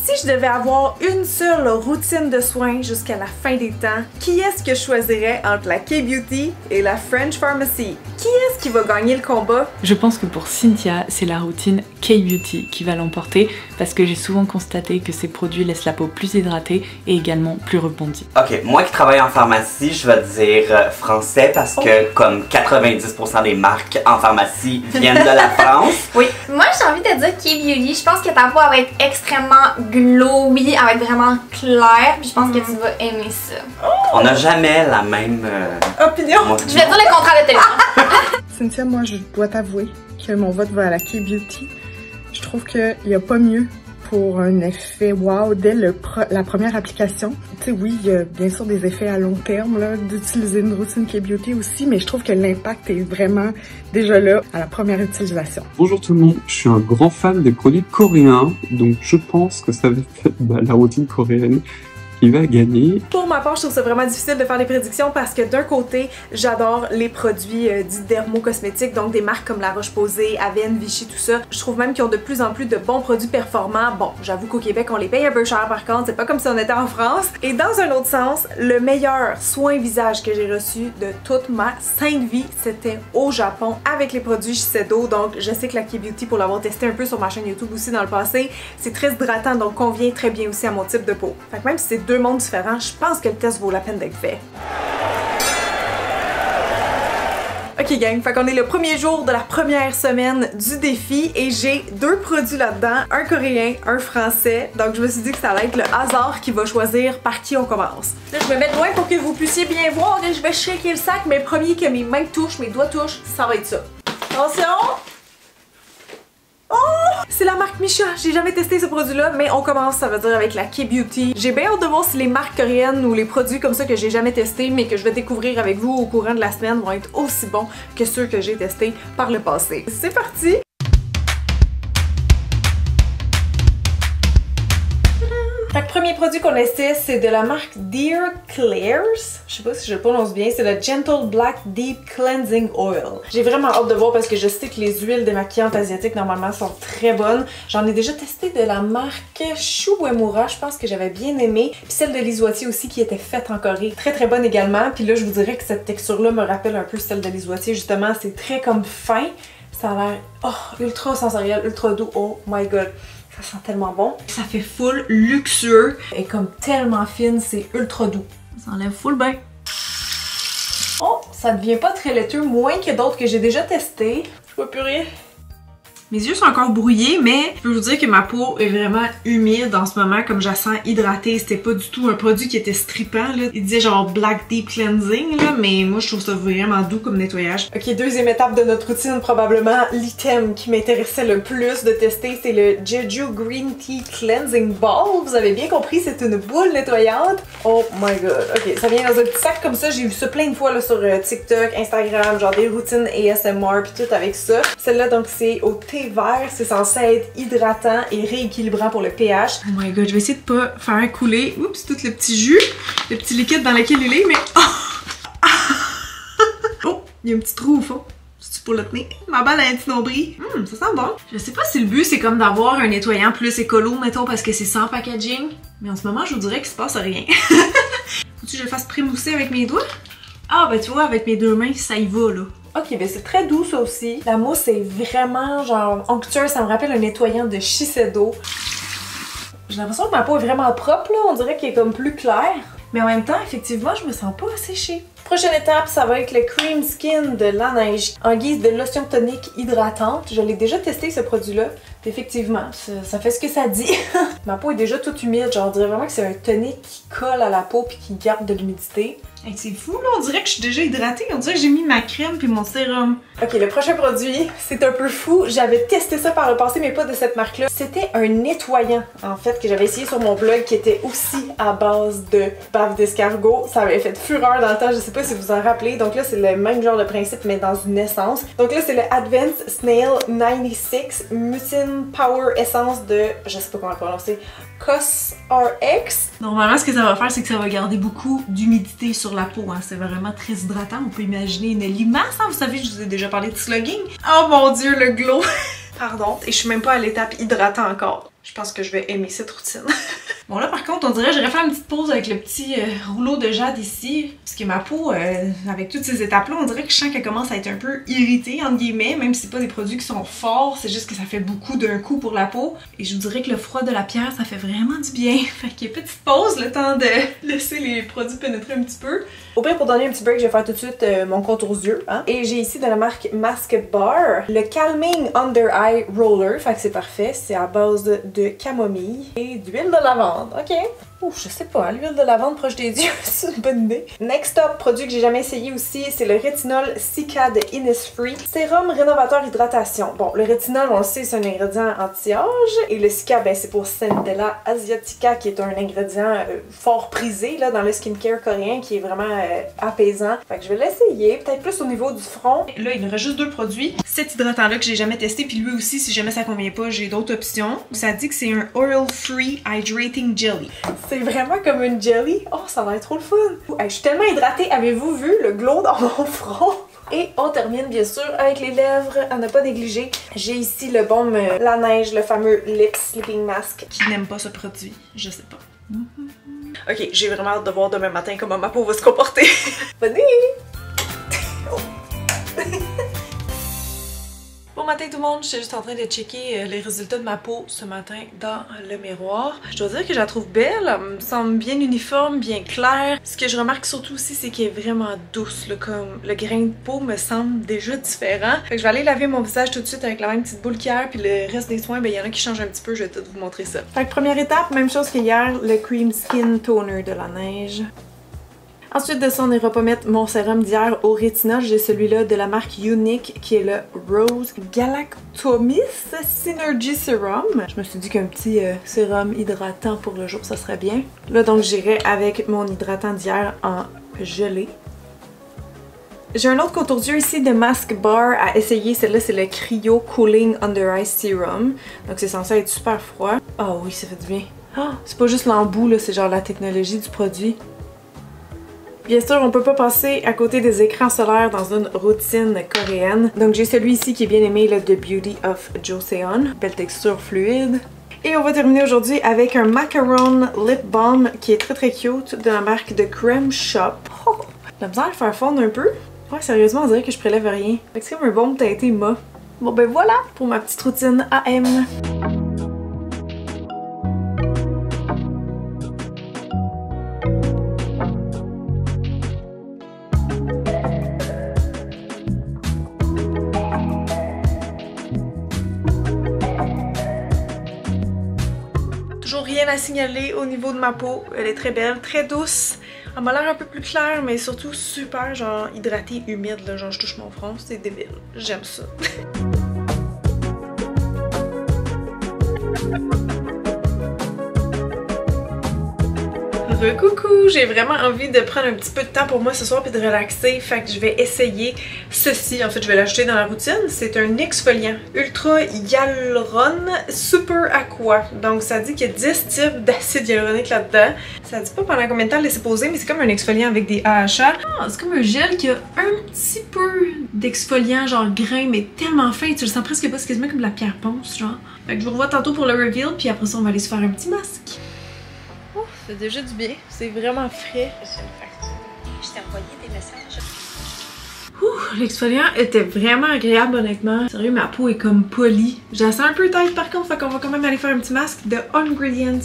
Si je devais avoir une seule routine de soins jusqu'à la fin des temps, qui est-ce que je choisirais entre la K-Beauty et la French Pharmacy? Qui est-ce qui va gagner le combat? Je pense que pour Cynthia, c'est la routine K-Beauty qui va l'emporter parce que j'ai souvent constaté que ces produits laissent la peau plus hydratée et également plus rebondie. Ok, moi qui travaille en pharmacie, je vais dire français parce que comme 90% des marques en pharmacie viennent de la France. Oui. Moi, j'ai envie de dire K-Beauty. Je pense que ta peau va être extrêmement glowy, elle va être vraiment claire, puis je pense que tu vas aimer ça. On n'a jamais la même opinion. Je vais dire le contraire de téléphone. Cynthia, moi, je dois t'avouer que mon vote va à la K-Beauty. Je trouve qu'il n'y a pas mieux pour un effet wow dès la première application. Tu sais, oui, il y a bien sûr des effets à long terme là, d'utiliser une routine K-Beauty aussi, mais je trouve que l'impact est vraiment déjà là à la première utilisation. Bonjour tout le monde, je suis un grand fan des produits coréens, donc je pense que ça va être la routine coréenne qui va gagner. Pour ma part, je trouve ça vraiment difficile de faire des prédictions parce que d'un côté, j'adore les produits dits dermo-cosmétiques, donc des marques comme La Roche-Posay, Avène, Vichy, tout ça. Je trouve même qu'ils ont de plus en plus de bons produits performants. Bon, j'avoue qu'au Québec, on les paye un peu cher par contre, c'est pas comme si on était en France. Et dans un autre sens, le meilleur soin visage que j'ai reçu de toute ma sainte vie, c'était au Japon avec les produits Shiseido. Donc, je sais que la K-Beauty, pour l'avoir testé un peu sur ma chaîne YouTube aussi dans le passé, c'est très hydratant, donc convient très bien aussi à mon type de peau. Fait que même si c'est deux mondes différents, je pense que le test vaut la peine d'être fait. Ok gang, fait qu'on est le premier jour de la première semaine du défi et j'ai deux produits là-dedans, un coréen, un français. Donc je me suis dit que ça allait être le hasard qui va choisir par qui on commence. Là je me mets loin pour que vous puissiez bien voir et je vais shaker le sac, mais premier que mes mains touchent, mes doigts touchent, ça va être ça. Attention! Oh! C'est la marque Misha. J'ai jamais testé ce produit-là, mais on commence, ça veut dire avec la K-Beauty. J'ai bien hâte de voir si les marques coréennes ou les produits comme ça que j'ai jamais testés, mais que je vais découvrir avec vous au courant de la semaine, vont être aussi bons que ceux que j'ai testés par le passé. C'est parti! Fait que premier produit qu'on essaie, c'est de la marque Dear Klairs. Je sais pas si je le prononce bien, c'est le Gentle Black Deep Cleansing Oil. J'ai vraiment hâte de voir parce que je sais que les huiles démaquillantes asiatiques normalement sont très bonnes. J'en ai déjà testé de la marque Shu Uemura, je pense que j'avais bien aimé. Puis celle de l'Isoitier aussi qui était faite en Corée. Très très bonne également. Puis là je vous dirais que cette texture-là me rappelle un peu celle de l'Isoitier justement. C'est très comme fin. Ça a l'air ultra sensoriel, ultra doux. Oh my god. Ça sent tellement bon. Ça fait full luxueux et comme tellement fine, c'est ultra doux. Ça enlève full bien. Oh, ça devient pas très laiteux, moins que d'autres que j'ai déjà testés. Je vois plus rien. Mes yeux sont encore brouillés, mais je peux vous dire que ma peau est vraiment humide en ce moment, comme je la sens hydratée. C'était pas du tout un produit qui était strippant, là. Il disait genre Black Deep Cleansing, là, mais moi je trouve ça vraiment doux comme nettoyage. Ok, deuxième étape de notre routine, probablement l'item qui m'intéressait le plus de tester, c'est le Jeju Green Tea Cleansing Ball. Vous avez bien compris, c'est une boule nettoyante. Oh my god. Ok, ça vient dans un petit sac comme ça. J'ai vu ça plein de fois là, sur TikTok, Instagram, genre des routines ASMR pis tout avec ça. Celle-là, donc, c'est au thé vert, c'est censé être hydratant et rééquilibrant pour le pH. Oh my god, je vais essayer de pas faire couler, oups, tout le petit jus, le petit liquide dans lequel il est, mais oh, il y a un petit trou au fond. C'est pour le tenir. Ma balle a un petit nombril. Ça sent bon. Je sais pas si le but c'est comme d'avoir un nettoyant plus écolo, mettons, parce que c'est sans packaging, mais en ce moment, je vous dirais qu'il se passe rien. Faut-tu que je le fasse prémousser avec mes doigts? Ah, ben tu vois, avec mes deux mains, ça y va, là. Ok, ben c'est très doux ça aussi. La mousse est vraiment genre onctueuse, ça me rappelle un nettoyant de Shiseido. J'ai l'impression que ma peau est vraiment propre là, on dirait qu'elle est comme plus claire. Mais en même temps, effectivement, je me sens pas asséchée. Prochaine étape, ça va être le Cream Skin de La Neige en guise de lotion tonique hydratante. Je l'ai déjà testé ce produit-là. Effectivement, ça fait ce que ça dit. Ma peau est déjà toute humide, genre on dirait vraiment que c'est un tonique qui colle à la peau puis qui garde de l'humidité. Hey, c'est fou là, on dirait que je suis déjà hydratée, on dirait que j'ai mis ma crème puis mon sérum. Ok, le prochain produit, c'est un peu fou. J'avais testé ça par le passé, mais pas de cette marque-là. C'était un nettoyant, en fait, que j'avais essayé sur mon blog, qui était aussi à base de bave d'escargot. Ça avait fait fureur dans le temps, je sais pas si vous vous en rappelez. Donc là, c'est le même genre de principe, mais dans une essence. Donc là, c'est le Advanced Snail 96 Mutin Power Essence de, je sais pas comment le prononcer, COSRX. Normalement, ce que ça va faire, c'est que ça va garder beaucoup d'humidité sur la peau. Hein. C'est vraiment très hydratant. On peut imaginer une limace. Hein. Vous savez, je vous ai déjà parlé de slugging. Oh mon dieu, le glow! Pardon, et je suis même pas à l'étape hydratant encore. Je pense que je vais aimer cette routine. Bon là par contre on dirait que j'aurais fait une petite pause avec le petit rouleau de jade ici. Parce que ma peau, avec toutes ces étapes là, on dirait que je sens qu'elle commence à être un peu irritée entre guillemets. Même si c'est pas des produits qui sont forts, c'est juste que ça fait beaucoup d'un coup pour la peau. Et je vous dirais que le froid de la pierre ça fait vraiment du bien. Fait qu'il y a une petite pause, le temps de laisser les produits pénétrer un petit peu. Au pire pour donner un petit break, je vais faire tout de suite mon contour aux yeux. Hein? Et j'ai ici de la marque Mask Bar le Calming Under Eye Roller. Fait que c'est parfait, c'est à base de camomille et d'huile de lavande. Ok. Ouh, je sais pas, l'huile de lavande proche des yeux, c'est une bonne idée. Next up, produit que j'ai jamais essayé aussi, c'est le rétinol Cica de Innisfree. Sérum rénovateur hydratation. Bon, le rétinol, on le sait, c'est un ingrédient anti-âge. Et le Cica, ben c'est pour Centella asiatica, qui est un ingrédient fort prisé là, dans le skincare coréen, qui est vraiment apaisant. Fait que je vais l'essayer, peut-être plus au niveau du front. Là, il me reste juste deux produits. Cet hydratant-là que j'ai jamais testé, puis lui aussi, si jamais ça convient pas, j'ai d'autres options. Ça dit que c'est un Oil-Free Hydrating Jelly. C'est vraiment comme une jelly. Oh, ça va être trop le fun. Hey, je suis tellement hydratée. Avez-vous vu le glow dans mon front? Et on termine bien sûr avec les lèvres, à ne pas négliger. J'ai ici le baume La Neige, le fameux Lip Sleeping Mask. Qui n'aime pas ce produit? Je sais pas. Ok, j'ai vraiment hâte de voir demain matin comment ma peau va se comporter. Bonne nuit! Oh. Bon matin tout le monde, je suis juste en train de checker les résultats de ma peau ce matin dans le miroir. Je dois dire que je la trouve belle, elle me semble bien uniforme, bien claire. Ce que je remarque surtout aussi, c'est qu'elle est vraiment douce, là, comme le grain de peau me semble déjà différent. Fait que je vais aller laver mon visage tout de suite avec la même petite boule qu'hier, puis le reste des soins, ben il y en a qui changent un petit peu, je vais tout vous montrer ça. Fait que première étape, même chose qu'hier, le Cream Skin Toner de La Neige. Ensuite de ça, on n'ira pas mettre mon sérum d'hier au rétinol. J'ai celui-là de la marque Unique qui est le Rose Galactomis Synergy Serum. Je me suis dit qu'un petit sérum hydratant pour le jour, ça serait bien. Là, donc, j'irai avec mon hydratant d'hier en gelée. J'ai un autre contour d'yeux ici de Mask Bar à essayer. Celle-là, c'est le Cryo Cooling Under Eye Serum. Donc, c'est censé être super froid. Ah oui, ça fait du bien. Oh, c'est pas juste l'embout, là, c'est genre la technologie du produit. Bien sûr, on peut pas passer à côté des écrans solaires dans une routine coréenne. Donc j'ai celui ici qui est bien aimé, le The Beauty of Joseon. Belle texture fluide. Et on va terminer aujourd'hui avec un Macaron Lip Balm qui est très cute de la marque The Creme Shop. Oh, la misère à le faire fondre un peu. Ouais, sérieusement, on dirait que je prélève rien. C'est comme un baume teinté mat. Bon ben voilà pour ma petite routine AM. Rien à signaler au niveau de ma peau, elle est très belle, très douce, elle m'a l'air un peu plus claire mais surtout super genre hydratée, humide, là, genre je touche mon front, c'est débile, j'aime ça. Recoucou, j'ai vraiment envie de prendre un petit peu de temps pour moi ce soir puis de relaxer, fait que je vais essayer ceci, en fait je vais l'ajouter dans la routine, c'est un exfoliant Ultra Hyaluron Super Aqua, donc ça dit qu'il y a 10 types d'acide hyaluronique là-dedans, ça dit pas pendant combien de temps le laisser poser mais c'est comme un exfoliant avec des AHA, c'est comme un gel qui a un petit peu d'exfoliant genre grain mais tellement fin, tu le sens presque pas, c'est quasiment comme de la pierre ponce genre, fait que je vous revois tantôt pour le reveal puis après ça on va aller se faire un petit masque. Ça fait déjà du bien, c'est vraiment frais. Je t'ai envoyé des messages. Ouh, l'exfoliant était vraiment agréable honnêtement. Sérieux, ma peau est comme polie. Je la sens un peu tight par contre, fait qu'on va quand même aller faire un petit masque de Ingredients.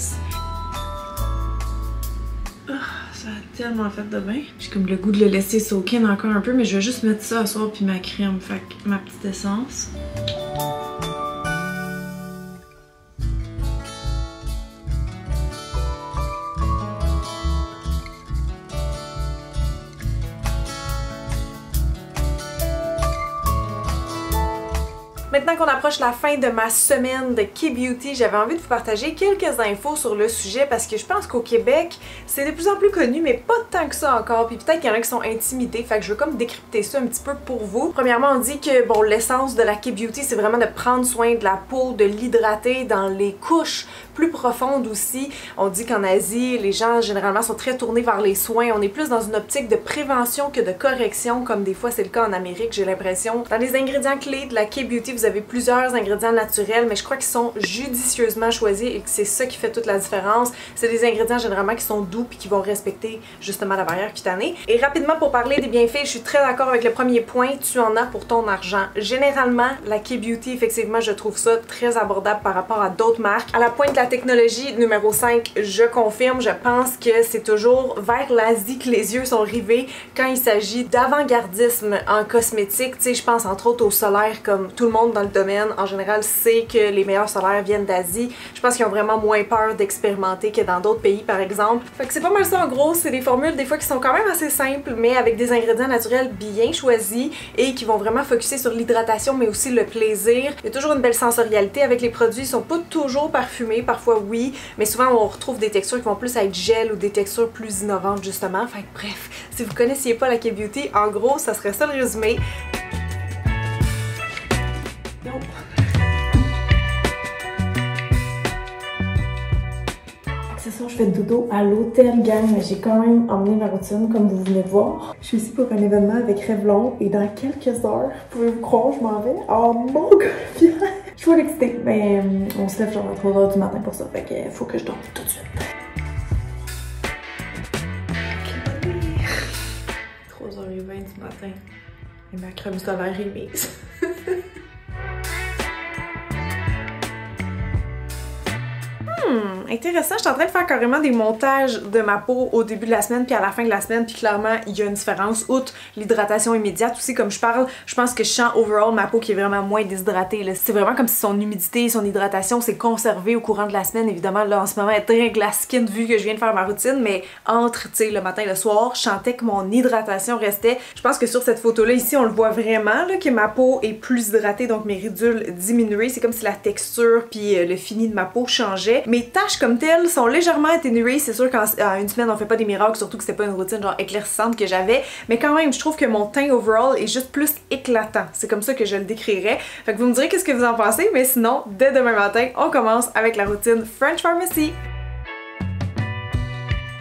Oh, ça a tellement fait de bien. J'ai comme le goût de le laisser soaker encore un peu, mais je vais juste mettre ça à soir puis ma crème, fait que ma petite essence. Maintenant qu'on approche la fin de ma semaine de K-Beauty, j'avais envie de vous partager quelques infos sur le sujet parce que je pense qu'au Québec, c'est de plus en plus connu, mais pas tant que ça encore. Puis peut-être qu'il y en a qui sont intimidés, fait que je veux comme décrypter ça un petit peu pour vous. Premièrement, on dit que bon, l'essence de la K-Beauty, c'est vraiment de prendre soin de la peau, de l'hydrater dans les couches plus profondes aussi. On dit qu'en Asie, les gens généralement sont très tournés vers les soins. On est plus dans une optique de prévention que de correction, comme des fois c'est le cas en Amérique, j'ai l'impression. Dans les ingrédients clés de la K-Beauty, vous vous avez plusieurs ingrédients naturels, mais je crois qu'ils sont judicieusement choisis et que c'est ça qui fait toute la différence. C'est des ingrédients généralement qui sont doux puis qui vont respecter justement la barrière cutanée. Et rapidement pour parler des bienfaits, je suis très d'accord avec le premier point, tu en as pour ton argent. Généralement, la K-Beauty, effectivement, je trouve ça très abordable par rapport à d'autres marques. À la pointe de la technologie, numéro 5, je confirme, je pense que c'est toujours vers l'Asie que les yeux sont rivés quand il s'agit d'avant-gardisme en cosmétique. Tu sais, je pense entre autres aux solaires, comme tout le monde dans le domaine, en général, sait que les meilleurs solaires viennent d'Asie. Je pense qu'ils ont vraiment moins peur d'expérimenter que dans d'autres pays, par exemple. Fait que c'est pas mal ça en gros, c'est des formules des fois qui sont quand même assez simples, mais avec des ingrédients naturels bien choisis et qui vont vraiment focuser sur l'hydratation, mais aussi le plaisir. Il y a toujours une belle sensorialité avec les produits, ils sont pas toujours parfumés, parfois oui, mais souvent on retrouve des textures qui vont plus être gel ou des textures plus innovantes justement. Fait que bref, si vous connaissiez pas la K-Beauty, en gros, ça serait ça le résumé. Ce soir, je fais dodo à l'hôtel, gang, mais j'ai quand même emmené ma routine, comme vous venez de voir. Je suis ici pour un événement avec Revlon et dans quelques heures, pouvez-vous croire, je m'en vais en montgolfière. Je suis excitée, mais on se lève genre à 3 h du matin pour ça, fait qu'il faut que je dorme tout de suite. 3h20 du matin et ma crème solaire est mise. Intéressant, je suis en train de faire carrément des montages de ma peau au début de la semaine puis à la fin de la semaine, puis clairement il y a une différence, outre l'hydratation immédiate aussi. Comme je parle, je pense que je sens overall ma peau qui est vraiment moins déshydratée. C'est vraiment comme si son humidité, son hydratation s'est conservée au courant de la semaine. Évidemment là en ce moment elle est très glass skin vu que je viens de faire ma routine, mais entre tu sais le matin et le soir, je sentais que mon hydratation restait. Je pense que sur cette photo là ici on le voit vraiment là, que ma peau est plus hydratée, donc mes ridules diminuées. C'est comme si la texture puis le fini de ma peau changeait. Mes taches comme telles sont légèrement atténuées. C'est sûr qu'en une semaine on fait pas des miracles, surtout que c'était pas une routine genre éclaircissante que j'avais, mais quand même je trouve que mon teint overall est juste plus éclatant. C'est comme ça que je le décrirais. Fait que vous me direz qu'est-ce que vous en pensez, mais sinon dès demain matin on commence avec la routine French Pharmacy.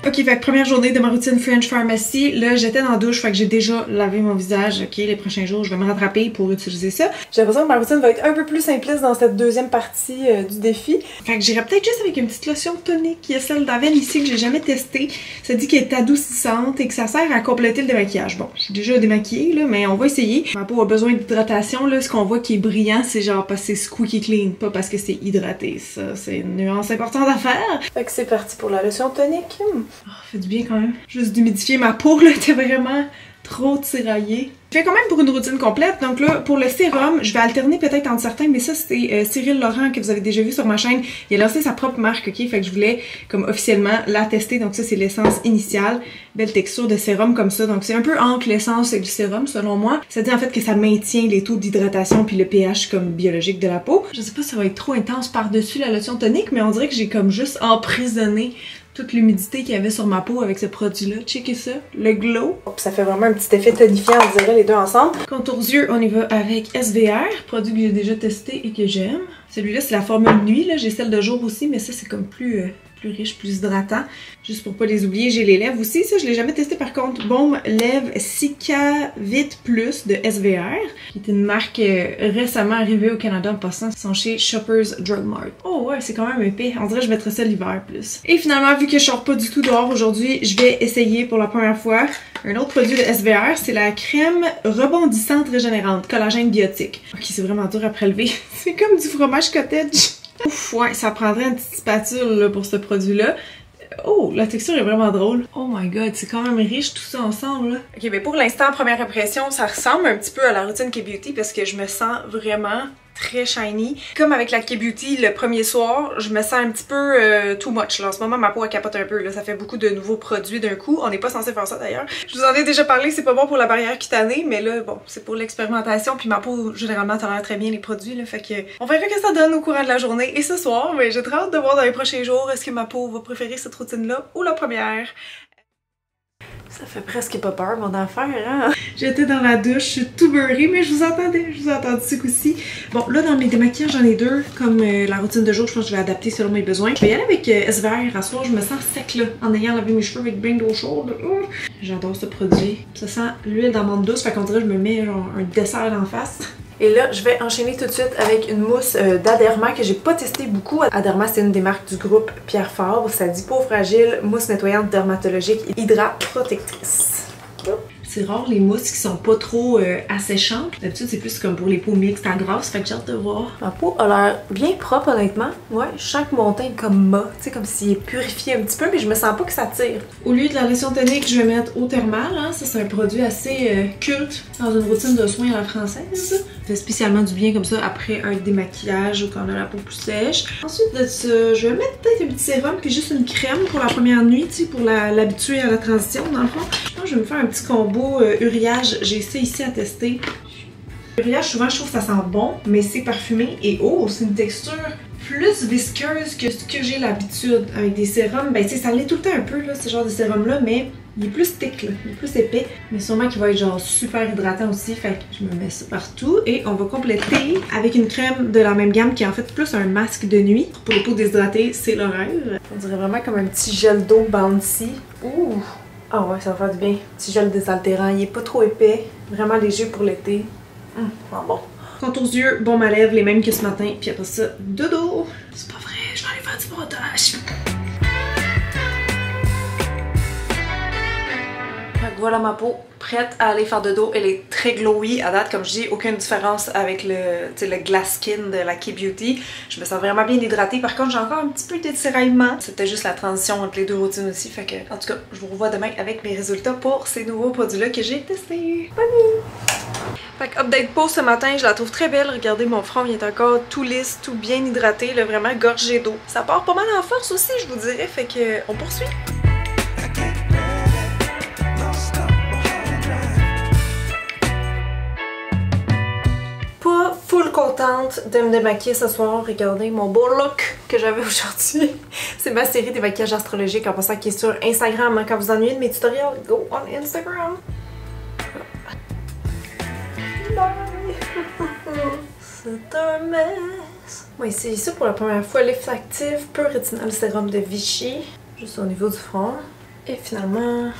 Ok, fait que première journée de ma routine French Pharmacy, là j'étais dans la douche, fait que j'ai déjà lavé mon visage. Ok, les prochains jours je vais me rattraper pour utiliser ça. J'ai l'impression que ma routine va être un peu plus simpliste dans cette deuxième partie du défi. Fait que j'irai peut-être juste avec une petite lotion tonique, qui est celle d'Aven ici que j'ai jamais testée. Ça dit qu'elle est adoucissante et que ça sert à compléter le démaquillage. Bon, je suis déjà démaquillée là, mais on va essayer. Ma peau a besoin d'hydratation là, ce qu'on voit qui est brillant c'est genre parce que c'est squeaky clean, pas parce que c'est hydraté. Ça c'est une nuance importante à faire. Fait que c'est parti pour la lotion tonique. Oh, fait du bien quand même. Juste d'humidifier ma peau, là, était vraiment trop tiraillée. Je fais quand même pour une routine complète, donc là, pour le sérum, je vais alterner peut-être entre certains, mais ça, c'était Cyril Laurent, que vous avez déjà vu sur ma chaîne. Il a lancé sa propre marque, ok? Fait que je voulais, comme officiellement, la tester. Donc ça, c'est l'essence initiale. Belle texture de sérum comme ça. Donc c'est un peu entre l'essence et le sérum, selon moi. Ça dit en fait que ça maintient les taux d'hydratation puis le pH comme biologique de la peau. Je sais pas si ça va être trop intense par-dessus la lotion tonique, mais on dirait que j'ai comme juste emprisonné toute l'humidité qu'il y avait sur ma peau avec ce produit-là. Checkez ça, le glow. Ça fait vraiment un petit effet tonifiant, on dirait les deux ensemble. Contour yeux, on y va avec SVR, produit que j'ai déjà testé et que j'aime. Celui-là, c'est la formule nuit, là. J'ai celle de jour aussi, mais ça, c'est comme plus riche, plus hydratant. Juste pour pas les oublier, j'ai les lèvres aussi. Ça, je l'ai jamais testé par contre. Baume Lèvres Cicavit Plus de SVR, qui est une marque récemment arrivée au Canada en passant. Ils sont chez Shoppers Drug Mart. Oh ouais, c'est quand même épais. On dirait que je mettrais ça l'hiver plus. Et finalement, vu que je sors pas du tout dehors aujourd'hui, je vais essayer pour la première fois un autre produit de SVR. C'est la crème rebondissante régénérante, collagène biotique. Ok, c'est vraiment dur à prélever. C'est comme du fromage cottage. Ouf, ouais, ça prendrait une petite spatule là, pour ce produit-là. Oh, la texture est vraiment drôle. Oh my god, c'est quand même riche tout ça ensemble là. Ok, mais pour l'instant, première impression, ça ressemble un petit peu à la routine K-Beauty parce que je me sens vraiment très shiny. Comme avec la K-Beauty le premier soir, je me sens un petit peu too much. Là. En ce moment, ma peau elle capote un peu. Là. Ça fait beaucoup de nouveaux produits d'un coup. On n'est pas censé faire ça d'ailleurs. Je vous en ai déjà parlé, c'est pas bon pour la barrière cutanée, mais là, bon, c'est pour l'expérimentation. Puis ma peau, généralement, tolère très bien les produits. Là, fait que on verra que ça donne au courant de la journée. Et ce soir, mais j'ai très hâte de voir dans les prochains jours est-ce que ma peau va préférer cette routine-là ou la première. Ça fait presque pas peur mon affaire, hein? J'étais dans la douche, je suis tout beurrée, mais je vous entendais, je vous ai entendu ce coup-ci. Bon, là dans mes démaquillages, j'en ai deux. Comme la routine de jour, je pense que je vais adapter selon mes besoins. Je vais y aller avec SVR à soir, je me sens sec là, en ayant lavé mes cheveux avec bien d'eau chaude. J'adore ce produit. Ça sent l'huile d'amande douce, fait qu'on dirait que je me mets genre un dessert en face. Et là, je vais enchaîner tout de suite avec une mousse d'Aderma que j'ai pas testé beaucoup. Aderma, c'est une des marques du groupe Pierre Fabre. Ça dit peau fragile, mousse nettoyante dermatologique et hydraprotectrice. C'est rare les mousses qui sont pas trop asséchantes. D'habitude, c'est plus comme pour les peaux mixtes à grasse, fait que j'ai hâte de voir. Ma peau a l'air bien propre, honnêtement. Ouais, je sens que mon teint est comme mat, tu sais, comme s'il est purifié un petit peu, mais je me sens pas que ça tire. Au lieu de la lotion tonique, je vais mettre eau thermale. Hein. Ça, c'est un produit assez culte dans une routine de soins à la française. Ça fait spécialement du bien comme ça après un démaquillage ou quand on a la peau plus sèche. Ensuite de ça, je vais mettre peut-être un petit sérum puis juste une crème pour la première nuit, tu sais, pour l'habituer à la transition, dans le fond. Je pense que je vais me faire un petit combo Uriage, j'ai ça ici à tester. Uriage, souvent je trouve que ça sent bon, mais c'est parfumé et oh, c'est une texture plus visqueuse que ce que j'ai l'habitude avec des sérums. Ben tu sais, ça l'est tout le temps un peu là, ce genre de sérum là, mais il est plus thick là, il est plus épais, mais sûrement qu'il va être genre super hydratant aussi, fait que je me mets ça partout et on va compléter avec une crème de la même gamme qui est en fait plus un masque de nuit. Pour les peaux déshydratées, c'est le rêve. On dirait vraiment comme un petit gel d'eau bouncy. Ouh! Ah ouais, ça va faire du bien. Petit gel désaltérant, il est pas trop épais, vraiment léger pour l'été. Bon. Contours aux yeux, bon ma lèvre, les mêmes que ce matin, puis après ça, dodo! C'est pas vrai, je vais aller faire du montage. Voilà ma peau prête à aller faire dodo. Elle est très glowy à date, comme je dis, aucune différence avec le glass skin de la K-Beauty. Je me sens vraiment bien hydratée. Par contre, j'ai encore un petit peu d'étiraillement. C'était juste la transition entre les deux routines aussi. Fait que, en tout cas, je vous revois demain avec mes résultats pour ces nouveaux produits-là que j'ai testés. Bonne nuit! Fait que update peau ce matin, je la trouve très belle. Regardez, mon front, il est encore tout lisse, tout bien hydraté, là, vraiment gorgé d'eau. Ça part pas mal en force aussi, je vous dirais. Fait que, on poursuit. Full contente de me démaquiller ce soir. Regardez mon beau look que j'avais aujourd'hui. C'est ma série des maquillages astrologiques en passant qui est sur Instagram. Hein. Quand vous ennuyez de mes tutoriels, go on Instagram. Bye! C'est un mess. Moi, c'est ici pour la première fois Lift Active Pure Retinol Sérum de Vichy. Juste au niveau du front. Et finalement...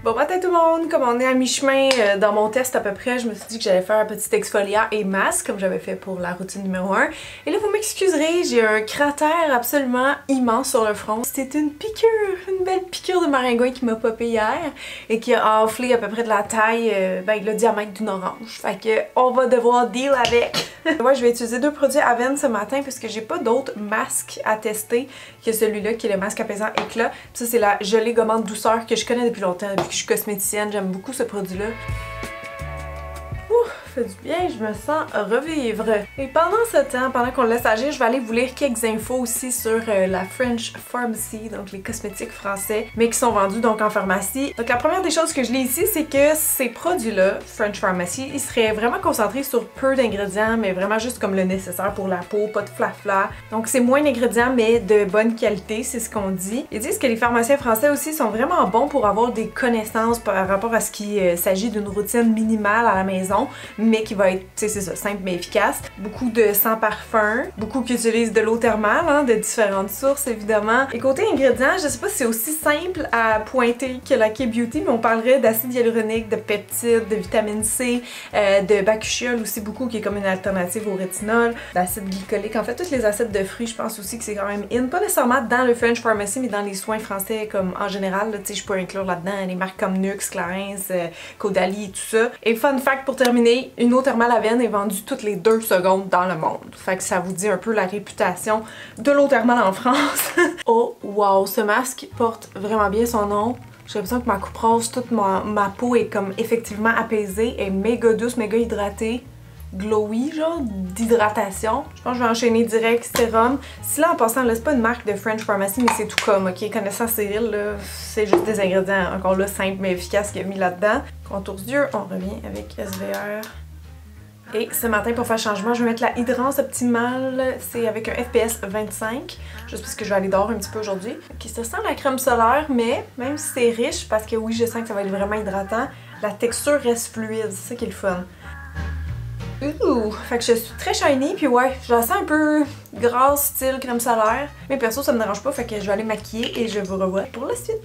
Bon matin tout le monde! Comme on est à mi-chemin dans mon test à peu près, je me suis dit que j'allais faire un petit exfoliant et masque comme j'avais fait pour la routine numéro 1. Et là vous m'excuserez, j'ai un cratère absolument immense sur le front. C'était une piqûre, une belle piqûre de maringouin qui m'a popé hier et qui a enflé à peu près de la taille, le diamètre d'une orange. Fait que on va devoir deal avec. Moi je vais utiliser deux produits Aven ce matin parce que j'ai pas d'autres masques à tester que celui-là qui est le masque apaisant éclat. Puis ça c'est la gelée gommante douceur que je connais depuis longtemps, depuis que je suis cosméticienne, j'aime beaucoup ce produit-là. Fait du bien, je me sens revivre. Et pendant ce temps, pendant qu'on le laisse agir, je vais aller vous lire quelques infos aussi sur la French Pharmacy, donc les cosmétiques français, mais qui sont vendus donc en pharmacie. Donc la première des choses que je lis ici, c'est que ces produits-là, French Pharmacy, ils seraient vraiment concentrés sur peu d'ingrédients, mais vraiment juste comme le nécessaire pour la peau, pas de flafla. Donc c'est moins d'ingrédients, mais de bonne qualité, c'est ce qu'on dit. Ils disent que les pharmaciens français aussi sont vraiment bons pour avoir des connaissances par rapport à ce qu'il s'agit d'une routine minimale à la maison, mais qui va être, tu sais, c'est ça, simple mais efficace. Beaucoup de sans parfum, beaucoup qui utilisent de l'eau thermale, hein, de différentes sources évidemment. Et côté ingrédients, je sais pas si c'est aussi simple à pointer que la K-Beauty, mais on parlerait d'acide hyaluronique, de peptides, de vitamine C, de bakuchiol aussi beaucoup qui est comme une alternative au rétinol, d'acide glycolique, en fait tous les acides de fruits, je pense aussi que c'est quand même in, pas nécessairement dans le French Pharmacy, mais dans les soins français comme en général, tu sais, je peux inclure là-dedans les marques comme Nux, Clarins, Caudalie et tout ça. Et fun fact pour terminer, une eau thermale Aven est vendue toutes les 2 secondes dans le monde. Fait que ça vous dit un peu la réputation de l'eau thermale en France. Oh wow, ce masque porte vraiment bien son nom. J'ai l'impression que ma coupe rose, toute ma peau est comme effectivement apaisée, est méga douce, méga hydratée. Glowy, genre d'hydratation. Je pense que je vais enchaîner direct sérum. Si là en passant, là c'est pas une marque de French Pharmacy, mais c'est tout comme, ok? Connaissant Cyril, là, c'est juste des ingrédients encore là simples mais efficaces qu'il a mis là-dedans. Contours d'yeux, on revient avec SVR. Et ce matin, pour faire changement, je vais mettre la Hydrance Optimale. C'est avec un FPS 25. Juste parce que je vais aller dehors un petit peu aujourd'hui. Ok, ça sent la crème solaire, mais même si c'est riche, parce que oui, je sens que ça va être vraiment hydratant, la texture reste fluide. C'est ça qui est le fun. Ouh! Fait que je suis très shiny, puis ouais, je la sens un peu grasse, style crème solaire. Mais perso, ça me dérange pas, fait que je vais aller maquiller et je vous revois pour la suite.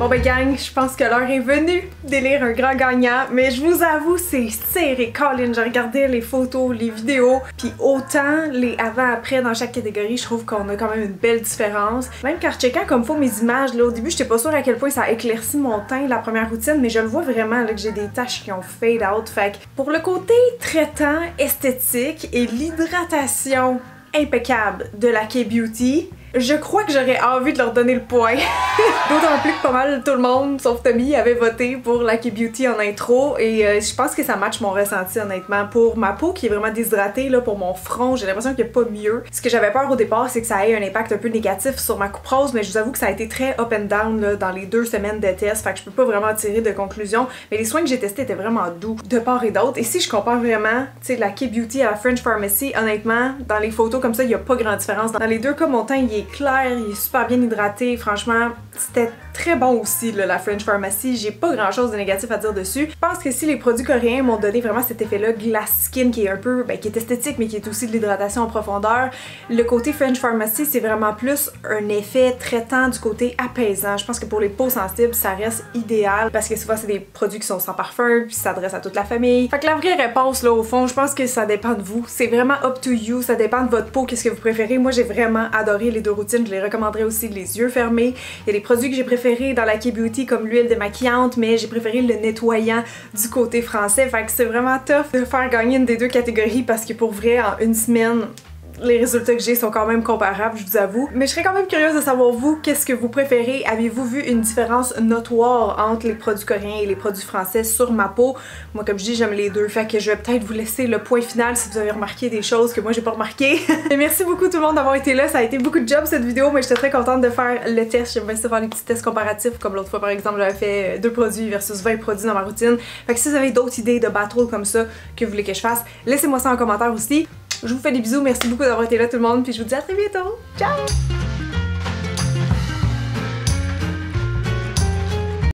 Bon ben gang, je pense que l'heure est venue d'élire un grand gagnant, mais je vous avoue, c'est serré. Colin, j'ai regardé les photos, les vidéos, puis autant les avant-après dans chaque catégorie, je trouve qu'on a quand même une belle différence. Même qu'en checkant comme faut mes images, là, au début, j'étais pas sûre à quel point ça a éclairci mon teint, la première routine, mais je le vois vraiment là, que j'ai des taches qui ont fade out. Fait que pour le côté traitant, esthétique et l'hydratation impeccable de la K-Beauty, je crois que j'aurais envie de leur donner le point. D'autant plus que pas mal tout le monde, sauf Tommy, avait voté pour la K-Beauty en intro et je pense que ça match mon ressenti honnêtement. Pour ma peau qui est vraiment déshydratée, là, pour mon front, j'ai l'impression qu'il n'y a pas mieux. Ce que j'avais peur au départ, c'est que ça ait un impact un peu négatif sur ma coupe rose, mais je vous avoue que ça a été très up and down là, dans les 2 semaines de test, fait que je peux pas vraiment tirer de conclusion. Mais les soins que j'ai testés étaient vraiment doux de part et d'autre. Et si je compare vraiment, tu sais, la K-Beauty à la French Pharmacy, honnêtement, dans les photos comme ça, il n'y a pas grande différence. Dans les deux cas, mon teint il est clair, il est super bien hydraté, franchement, c'était très bon aussi là, la French Pharmacy, j'ai pas grand chose de négatif à dire dessus. Je pense que si les produits coréens m'ont donné vraiment cet effet là, glass skin qui est un peu, qui est esthétique mais qui est aussi de l'hydratation en profondeur, le côté French Pharmacy c'est vraiment plus un effet traitant du côté apaisant. Je pense que pour les peaux sensibles ça reste idéal parce que souvent c'est des produits qui sont sans parfum puis s'adressent à toute la famille. Fait que la vraie réponse là au fond, je pense que ça dépend de vous, c'est vraiment up to you, ça dépend de votre peau, qu'est-ce que vous préférez. Moi j'ai vraiment adoré les 2 routines, je les recommanderais aussi les yeux fermés. Il y a des produits que j'ai préférés dans la K-Beauty comme l'huile démaquillante, mais j'ai préféré le nettoyant du côté français. Fait que c'est vraiment tough de faire gagner une des 2 catégories parce que pour vrai, en une semaine, les résultats que j'ai sont quand même comparables, je vous avoue. Mais je serais quand même curieuse de savoir vous, qu'est-ce que vous préférez? Avez-vous vu une différence notoire entre les produits coréens et les produits français sur ma peau? Moi, comme je dis, j'aime les 2, fait que je vais peut-être vous laisser le point final si vous avez remarqué des choses que moi j'ai pas remarqué. Et merci beaucoup tout le monde d'avoir été là, ça a été beaucoup de job cette vidéo, mais j'étais très contente de faire le test. J'aime bien ça faire les petits tests comparatifs, comme l'autre fois par exemple, j'avais fait 2 produits versus 20 produits dans ma routine. Fait que si vous avez d'autres idées de battle comme ça que vous voulez que je fasse, laissez-moi ça en commentaire aussi. Je vous fais des bisous, merci beaucoup d'avoir été là tout le monde, puis je vous dis à très bientôt. Ciao!